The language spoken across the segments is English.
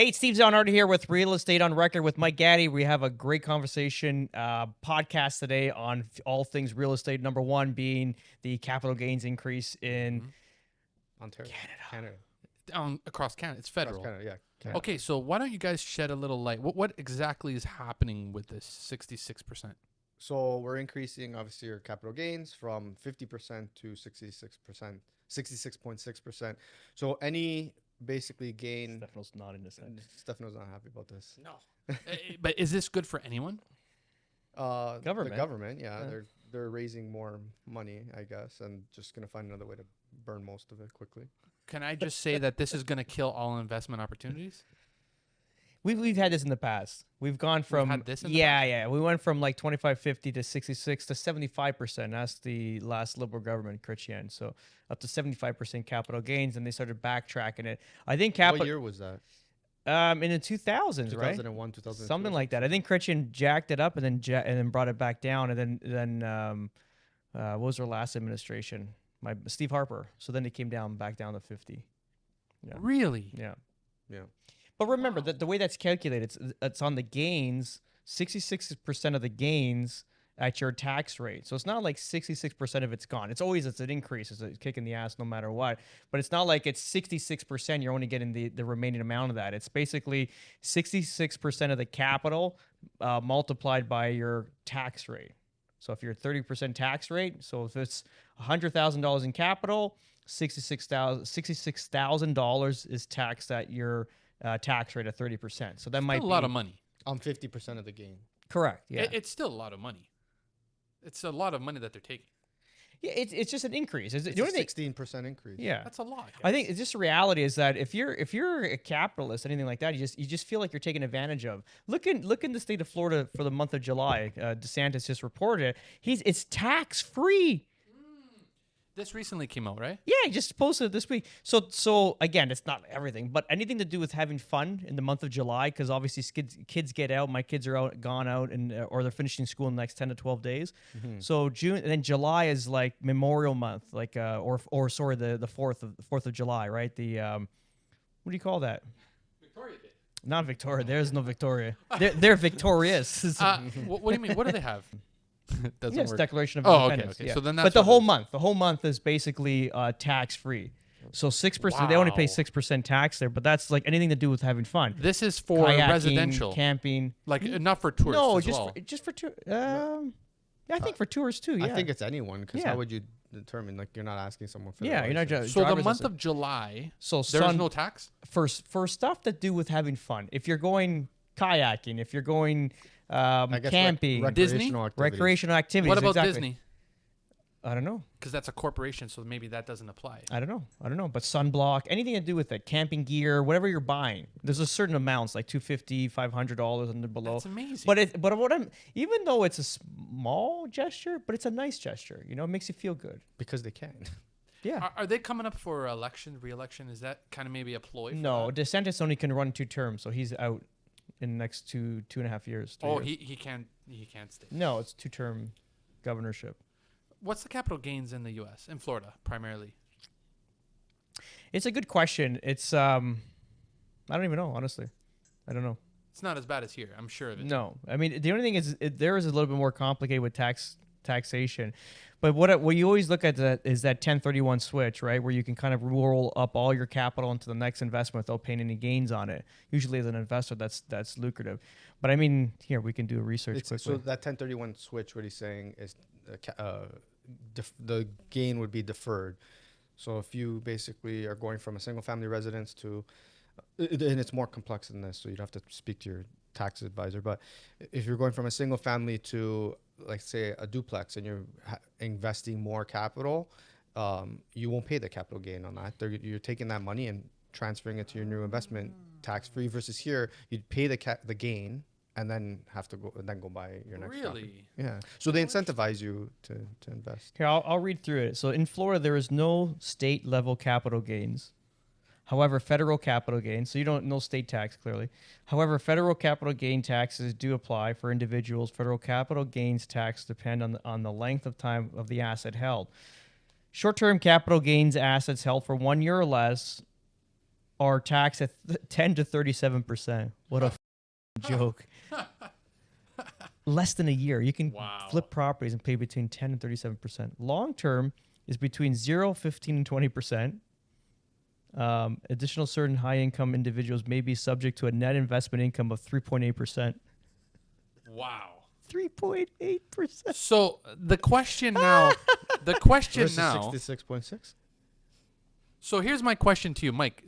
Hey, it's Steve Zonardi here with Real Estate on Record with Mike Gaddy. We have a great conversation podcast today on all things real estate. Number one being the capital gains increase in Ontario, Canada. Across Canada. It's federal. Across Canada, yeah. Okay, so why don't you guys shed a little light? What exactly is happening with this 66%? So we're increasing, obviously, your capital gains from 50% to 66%, 66.6%. So any basically gain. Stefano's nodding his head. Stefano's not happy about this. No. But is this good for anyone? Government. The government, yeah. Yeah. They're raising more money, I guess, and just gonna find another way to burn most of it quickly. Can I just say that this is going to kill all investment opportunities? We've had this in the past. We've gone from had this in the yeah. We went from like 25-50 to 66 to 75%. That's the last Liberal government, Chrétien. So up to 75% capital gains, and they started backtracking it. I think What capital year was that? in the 2000s, right? 2001, 2002. Something like that. I think Chrétien jacked it up and then brought it back down, and then what was our last administration? Steve Harper. So then it came back down to 50. Yeah. Really? Yeah. Yeah. But remember that the way that's calculated, it's on the gains, 66% of the gains at your tax rate. So it's not like 66% of it's gone. It's an increase. It's a kick in the ass no matter what. But it's not like it's 66%. You're only getting the remaining amount of that. It's basically 66% of the capital multiplied by your tax rate. So if you're 30% tax rate, so if it's $100,000 in capital, $66,000 is taxed at your tax rate of 30%. So that might be a lot of money. On 50% of the gain. Correct. Yeah. It's still a lot of money. It's a lot of money that they're taking. Yeah. It's just an increase. It's a 16% increase. Yeah. That's a lot. I think it's just the reality is that if you're a capitalist, anything like that, you just feel like you're taken advantage of. Look in the state of Florida for the month of July. DeSantis just reported it's tax free. This recently came out, right? Yeah, he just posted it this week. So again, it's not everything, but anything to do with having fun in the month of July, because obviously kids get out. My kids are gone out, and or they're finishing school in the next 10 to 12 days. Mm-hmm. So June and then July is like Memorial Month, like or sorry, the 4th of July, right? The what do you call that? Victoria Day. Not Victoria. There's no Victoria. They're victorious. What do you mean? What do they have? Doesn't work. Declaration of Independence. Okay. Yeah. So then but the whole month is basically tax free. So 6%. They only pay 6% tax there, but that's like anything to do with having fun. This is for Kayaking, residential, camping. like not for tourists. No, as just well. for tour. I think for tourists too. Yeah. I think it's anyone, because Yeah. how would you determine? Like, you're not asking someone for Yeah, their you're not license. So the driver's month license. of July, So there's no tax. for stuff to do with having fun. If you're going kayaking, if you're going I guess camping, Disney? recreational activities. What about exactly. Disney? I don't know. Because that's a corporation, so maybe that doesn't apply. I don't know. But sunblock, anything to do with it, camping gear, whatever you're buying. There's a certain amounts, like $250, $500 and below. That's amazing. But what even though it's a small gesture, but it's a nice gesture. You know, it makes you feel good. Because they can. Yeah. Are they coming up for re-election? Is that kind of maybe a ploy? For No, that? DeSantis only can run 2 terms, so he's out in the next 2.5 years. 3 years. he can't stay. No, it's 2-term governorship. What's the capital gains in the U.S. in Florida primarily? It's a good question. It's I don't even know, honestly. I don't know. It's not as bad as here. I'm sure of it. No, I mean the only thing is there is a little bit more complicated with taxation, but what you always look at is that 1031 switch, right, where you can kind of roll up all your capital into the next investment without paying any gains on it. Usually, as an investor, that's lucrative. But I mean, here we can do a research quickly. So that 1031 switch, what he's saying is the gain would be deferred. So if you basically are going from a single family residence to, and it's more complex than this, so you'd have to speak to your tax advisor. But if you're going from a single family to, like, say, a duplex, and you're investing more capital, you won't pay the capital gain on that. You're taking that money and transferring it to your new investment tax free. Versus here, you'd pay the gain and then have to go buy your next property. Yeah. So they incentivize you to invest. Here, I'll read through it. So in Florida, there is no state level capital gains. However, federal capital gains, so no state tax, clearly. However, federal capital gain taxes do apply for individuals. Federal capital gains tax depend on the length of time of the asset held. Short-term capital gains assets held for 1 year or less are taxed at 10 to 37%. What a joke. Less than a year. You can Wow. flip properties and pay between 10 and 37%. Long term is between 0, 15, and 20%. Additional certain high income individuals may be subject to a net investment income of 3.8%. Wow. 3.8%. So the question now, Versus now. 66.6. So here's my question to you, Mike.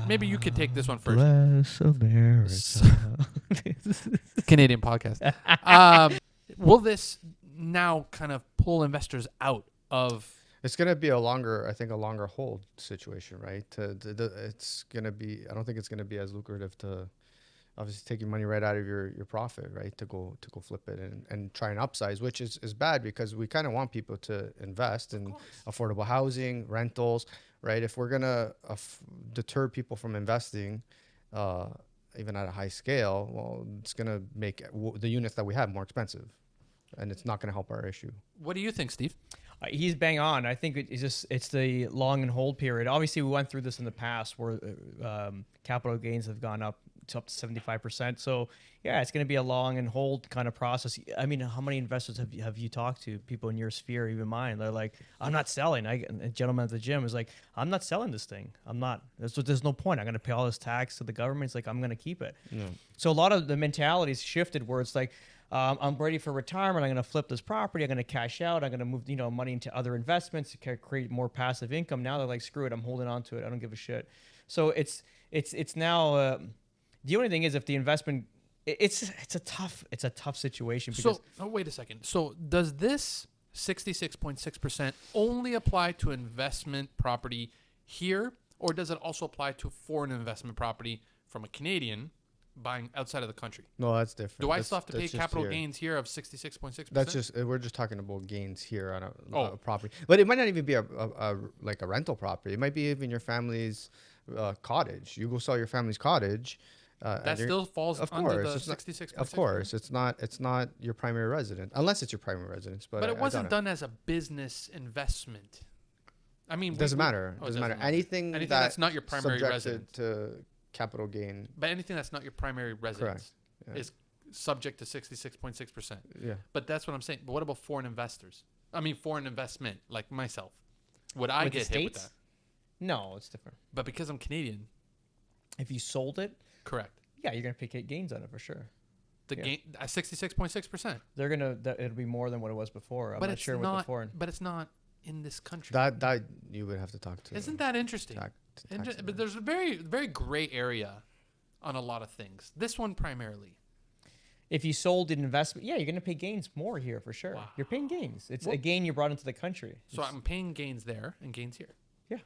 Maybe you could take this one first. Bless America. Canadian podcast. Will this now kind of pull investors out of? It's gonna be a longer hold situation, right? It's gonna be. I don't think it's gonna be as lucrative to, obviously, take your money right out of your profit, right? To go flip it and try and upsize, which is bad because we kind of want people to invest in affordable housing, rentals, right? If we're gonna deter people from investing, even at a high scale, well, it's gonna make the units that we have more expensive, and it's not gonna help our issue. What do you think, Steve? He's bang on. I think it's the long and hold period. Obviously, we went through this in the past where capital gains have gone up to 75%. So yeah, it's going to be a long and hold kind of process. I mean, how many investors have you talked to? People in your sphere, even mine. They're like, I'm not selling. A gentleman at the gym is like, I'm not selling this thing. I'm not. There's no point. I'm going to pay all this tax to the government. It's like, I'm going to keep it. Yeah. So a lot of the mentalities shifted where it's like, I'm ready for retirement. I'm going to flip this property. I'm going to cash out. I'm going to move, money into other investments to create more passive income. Now they're like, screw it. I'm holding on to it. I don't give a shit. So it's now. The only thing is, if the investment, it's a tough situation. Because wait a second. So does this 66.6% only apply to investment property here, or does it also apply to foreign investment property from a Canadian buying outside of the country? No, that's different. Do I still have to pay capital gains here of 66.6%? That's just, we're just talking about gains here on a property, but it might not even be a like a rental property. It might be even your family's cottage. You go sell your family's cottage. That still falls under the 66%. Of course, it's not your primary residence unless it's your primary residence. But it wasn't done as a business investment. I mean, doesn't matter. Doesn't matter. Anything that's not your primary residence to capital gain. But anything that's not your primary residence is subject to 66.6%. Yeah. But that's what I'm saying. But what about foreign investors? I mean, foreign investment, like myself. Would I get hit with that? No, it's different. But because I'm Canadian. If you sold it. Correct. Yeah, you're going to pay gains on it for sure. Gain at 66.6%. They're going to, it'll be more than what it was before. I'm not sure what the foreign. But it's not in this country. That you would have to talk to. Isn't that interesting? But there's a very, very gray area on a lot of things. This one primarily. If you sold an investment, yeah, you're going to pay gains more here for sure. Wow. You're paying gains. It's a gain you brought into the country. So I'm paying gains there and gains here. Yeah.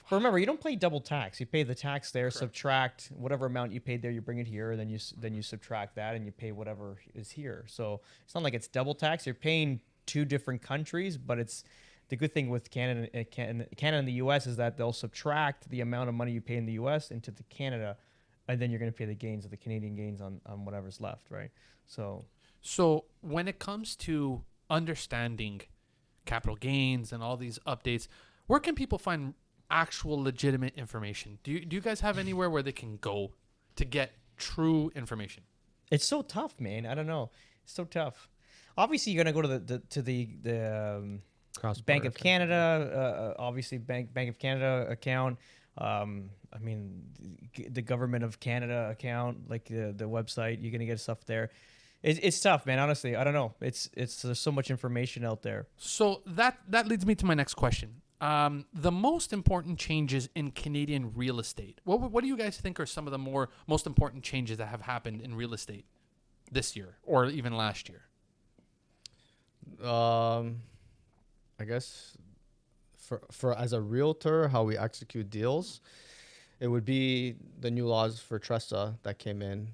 But remember, you don't pay double tax. You pay the tax there, Correct. Subtract whatever amount you paid there, you bring it here, and then you subtract that and you pay whatever is here. So it's not like it's double tax. You're paying two different countries, but it's the good thing with Canada and the U.S. is that they'll subtract the amount of money you pay in the U.S. into the Canada, and then you're going to pay the gains of the Canadian gains on whatever's left, right? So when it comes to understanding capital gains and all these updates, where can people find actual legitimate information? Do you guys have anywhere where they can go to get true information? It's so tough, man. I don't know. It's so tough. Obviously, you're gonna go to the Bank of Canada. Obviously, Bank of Canada account. I mean, the Government of Canada account, like the website. You're gonna get stuff there. It's tough, man. Honestly, I don't know. There's so much information out there. So that leads me to my next question. The most important changes in Canadian real estate. What do you guys think are some of the most important changes that have happened in real estate this year or even last year? I guess for as a realtor, how we execute deals, it would be the new laws for TRESA that came in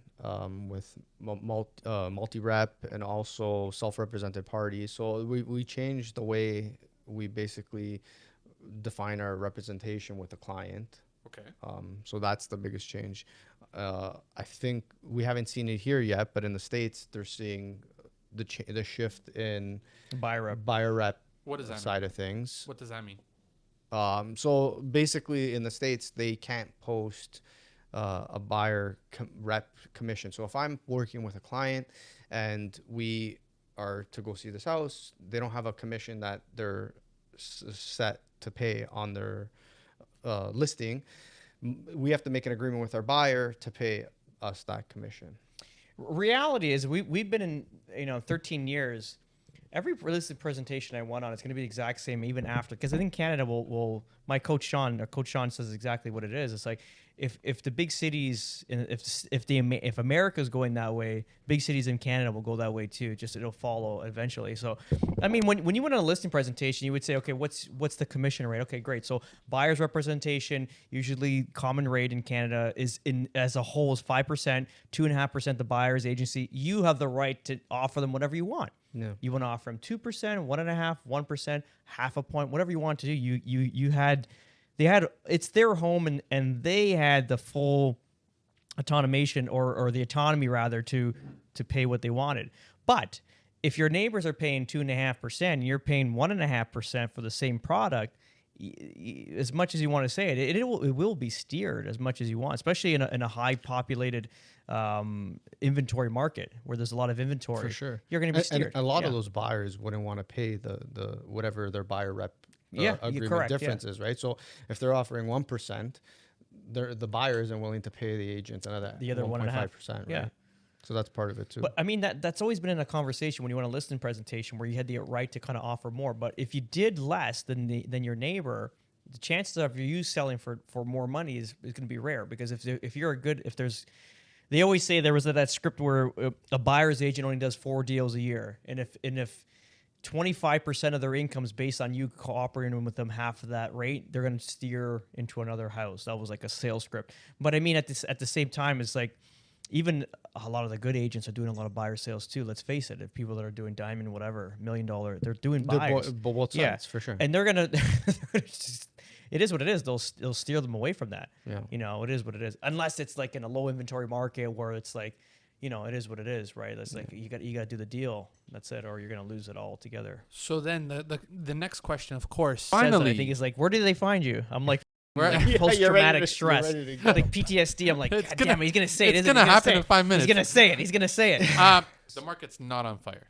with multi-rep and also self-represented parties. So we changed the way we basically define our representation with the client. Okay. So that's the biggest change. I think we haven't seen it here yet, but in the States, they're seeing the shift in buyer rep what does that side mean? of things. What does that mean? So basically, in the States, they can't post a buyer rep commission. So if I'm working with a client and we are to go see this house, they don't have a commission that they're set to pay on their listing. We have to make an agreement with our buyer to pay us that commission. Reality is we've been in 13 years. Every listed presentation I went on, it's going to be the exact same even after, because I think Canada will my coach Sean says exactly what it is. It's like if the big cities, if America's going that way, big cities in Canada will go that way too. Just it'll follow eventually. So, I mean, when you went on a listing presentation, you would say, okay, what's the commission rate? Okay, great. So buyer's representation, usually common rate in Canada is as a whole is 5%, 2.5% the buyer's agency. You have the right to offer them whatever you want. Yeah. You want to offer them 2%, 1.5%, 1%, half a point, whatever you want to do. They had it's their home and they had the full automation or the autonomy rather to pay what they wanted. But if your neighbors are paying 2.5% and you're paying 1.5% for the same product, as much as you want to say it, it will be steered as much as you want, especially in a high populated inventory market where there's a lot of inventory. For sure. You're going to be steered. And a lot of those buyers wouldn't want to pay the whatever their buyer rep agreement correct, difference is, right? So if they're offering 1%, the buyer isn't willing to pay the agent another the other 1.5%, right? Yeah. So that's part of it too. But I mean that's always been in a conversation when you want a listing presentation where you had the right to kind of offer more. But if you did less than your neighbor, the chances of you selling for more money is going to be rare, because they always say there was that script where a buyer's agent only does 4 deals a year, and if 25% of their income is based on you cooperating with them half of that rate, they're going to steer into another house. That was like a sales script. But I mean, at the same time, it's like even a lot of the good agents are doing a lot of buyer sales too. Let's face it. If people that are doing diamond, whatever, $1 million, they're doing buyers. Both sides, for sure. And they're going to, it is what it is. They'll steer them away from that. Yeah. It is what it is. Unless it's like in a low inventory market where it's like, it is what it is, right? That's like you got to do the deal. That's it, or you're gonna lose it all together. So then the next question, of course, Finally, I think is like, where did they find you? I'm like, Right. post-traumatic stress, like PTSD. I'm like, God damn it, he's gonna say it. It's gonna happen in 5 minutes. He's gonna say it. He's gonna say it. The market's not on fire.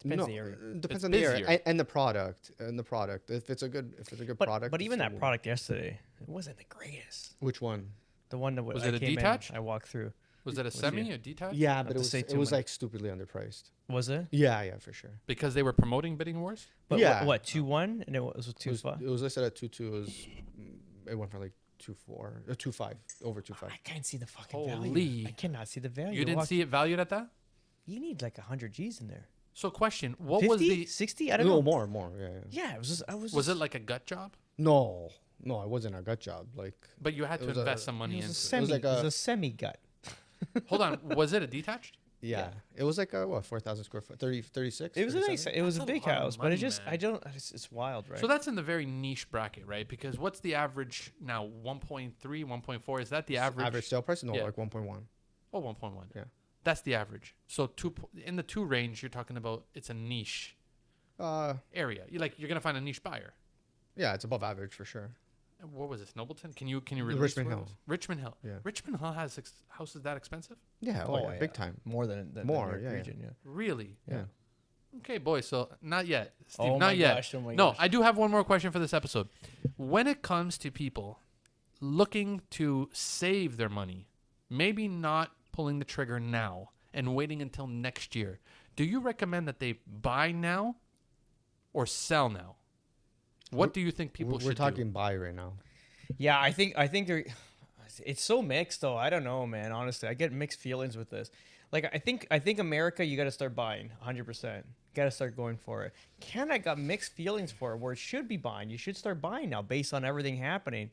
Depends on the area. Depends It's on the busier. area and the product. If it's a good product. But even it's that product yesterday, it wasn't the greatest. Which one? The one that Was I it a came in, detached? I walked through. Was it a semi or detached? Yeah, Not but to say it too was much. like stupidly underpriced. Was it? Yeah, for sure. Because they were promoting bidding wars. But Yeah. what 2-1 and it was It 2-5. was listed at 2.2. It went for like 2.4 or 2.5 over 2.5. I can't see the fucking Holy. value. I cannot see the value. You didn't see it valued at that? You need like 100 G's in there. So question, what 50, was the 60? I don't know. More. Yeah. Yeah, it was just, was it like a gut job? No, it wasn't a gut job. Like But you had to was invest a- some money it was a into it. semi. like It was a- a semi gut. Hold on, was it a detached? yeah, it was like a 4,000 square foot, 36. It was a nice. 37? It was a That's a big lot of house, but money, it just man. I don't. It's wild, right? So that's in the very niche bracket, right? Because what's the average now? 1.3, 1.4? Is that the average? Average sale price? No, Yeah. like 1.1. Oh, 1.1. Yeah. That's the average. So in the 2 range, you're talking about it's a niche area. You're gonna find a niche buyer. Yeah, it's above average for sure. And what was this? Nobleton? Can you release Richmond where it Hill. was? Richmond Hill. Yeah. Richmond Hill has houses that expensive? Yeah, yeah, big time. More than More, your yeah, yeah. region, yeah. Really? Yeah. Okay, boys. So not yet, Steve. Oh my not yet. gosh, oh my no, gosh. I do have one more question for this episode. When it comes to people looking to save their money, maybe not pulling the trigger now and waiting until next year, do you recommend that they buy now or sell now? What do you think people should We're do? talking buy right now. Yeah, I think they're. It's so mixed though. I don't know, man. Honestly, I get mixed feelings with this. Like I think America, you got to start buying 100%. Got to start going for it. Canada got mixed feelings for it, where it should be buying. You should start buying now based on everything happening.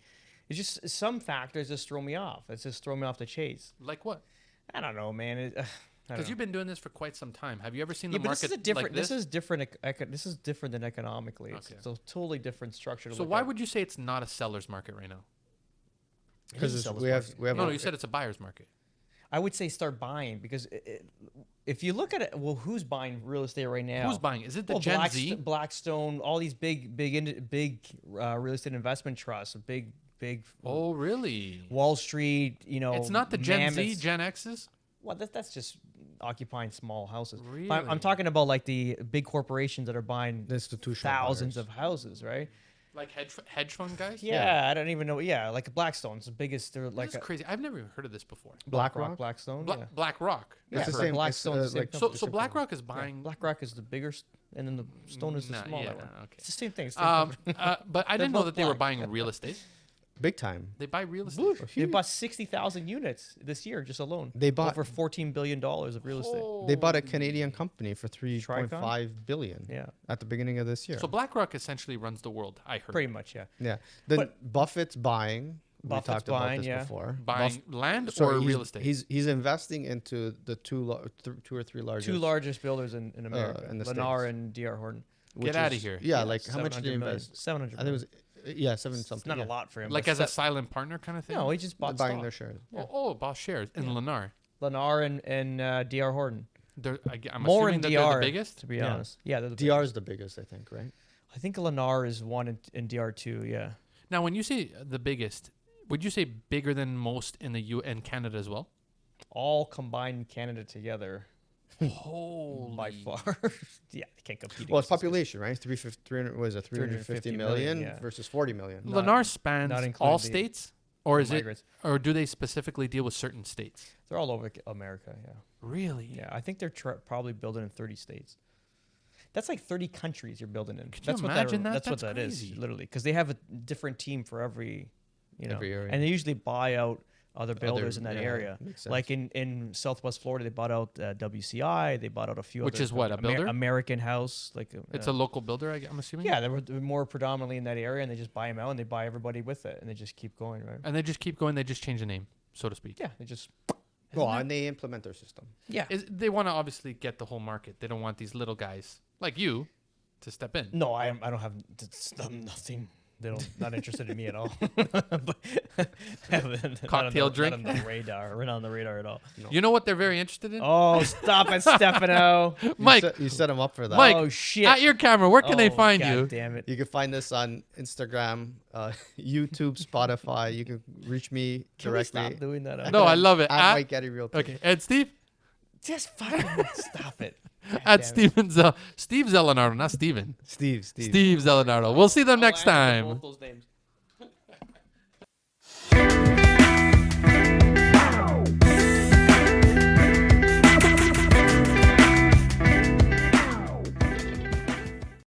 It's just some factors just throw me off. It's just throw me off the chase. Like what? I don't know, man. Because you've been doing this for quite some time. Have you ever seen the but market this is a different. like this? This is different. This is different than economically. It's Okay. a totally different structure. To So look why at. would you say it's not a seller's market right now? It is a Because seller's we have market. we have No, a- you said it's a buyer's market. I would say start buying because if you look at it, well, who's buying real estate right now? Who's buying? Is it the Well, Gen Z? Blackstone, all these big real estate investment trusts, big Oh, really? Wall Street. It's not the Gen Z, mammoths. Gen X's. Well, that's just occupying small houses. But Really? I'm talking about like the big corporations that are buying The institutional thousands buyers. of houses, right? Like hedge fund guys? Yeah, I don't even know. Yeah, like Blackstone's the biggest. They're Like like That's crazy. I've never even heard of this before. BlackRock? Blackstone. Bla- yeah. BlackRock. It's Yeah, the for same. Blackstone, it's, the same like, company. So same BlackRock is buying. BlackRock is the bigger, and then the Stone is the Nah, smaller yeah, one. okay. It's the same thing. It's the same company. But I They're didn't know both that they were black. buying real estate. big time. They buy real estate. Blue. They huge. bought 60,000 units this year just alone. They bought- over $14 billion of real estate. They bought a Canadian company for Tricon? $3.5 billion. Yeah, At the beginning of this year. So BlackRock essentially runs the world. I heard. pretty much. Yeah. yeah. Then But- Buffett's buying. Buffett's we talked buying, about this yeah. before. Buying land So or he's- real estate. He's investing into the two or three largest. Two largest builders in America, in the Lennar States. and D.R. Horton. Get outta here. Yeah, like how much did he 700 million. invest? 700 I think it was seven It's something. not yeah. a lot for him. Like but as a silent partner kind of thing. no, he just bought Buying stock. their shares. Bought shares in Lennar. Lennar and D.R. Horton. I'm More assuming in that D.R. they're the biggest. To be Yeah. honest, yeah, they're the DR biggest. is the biggest, I think, right? I think Lennar is one and DR two. Yeah. Now, when you say the biggest, would you say bigger than most in the and Canada as well? All combined Canada together Holy. by far. Yeah, they can't compete. Well, it's against this. population, right? 300 was it 350 350 million million, yeah. versus 40 million. Not- Lennar spans not all including the- states, or is it, migrants. or do they specifically deal with certain states? They're all over America. Yeah. Really? Yeah, I think they're probably building in 30 states. That's like 30 countries you're building in. Could you That's imagine that? That's what That's that is, crazy. literally, because they have a different team for every Every area. and they usually buy out other builders in that yeah, area. makes sense. Like in Southwest Florida, they bought out WCI. They bought out a few. Which other, is what, a builder? American House. Like It's a local builder, I'm assuming. yeah, they're more predominantly in that area, and they just buy them out, and they buy everybody with it, and they just keep going, right? And they just keep going. They just change the name, so to speak. Yeah, they just Well, and they implement their system. yeah. They want to obviously get the whole market. They don't want these little guys like you to step in. No, I don't have nothing. They don't not interested in me at all. But Cocktail drink? Not on the radar. We're not on the radar at all. You know what they're very interested in? Oh, stop it, Stefano. Mike, You set them up for that. Mike, Oh shit. at your camera, where can they Oh, find God you? Damn it. You can find this on Instagram, YouTube, Spotify. You can reach me Can we directly. stop doing that? No, I love it. At Mike Getty Realty. Okay, and Steve Just fucking stop it. God at damn it. Steve Zelenardo, not Steven. Steve. Steve Zelenardo. We'll see them next I'll answer time. both those names.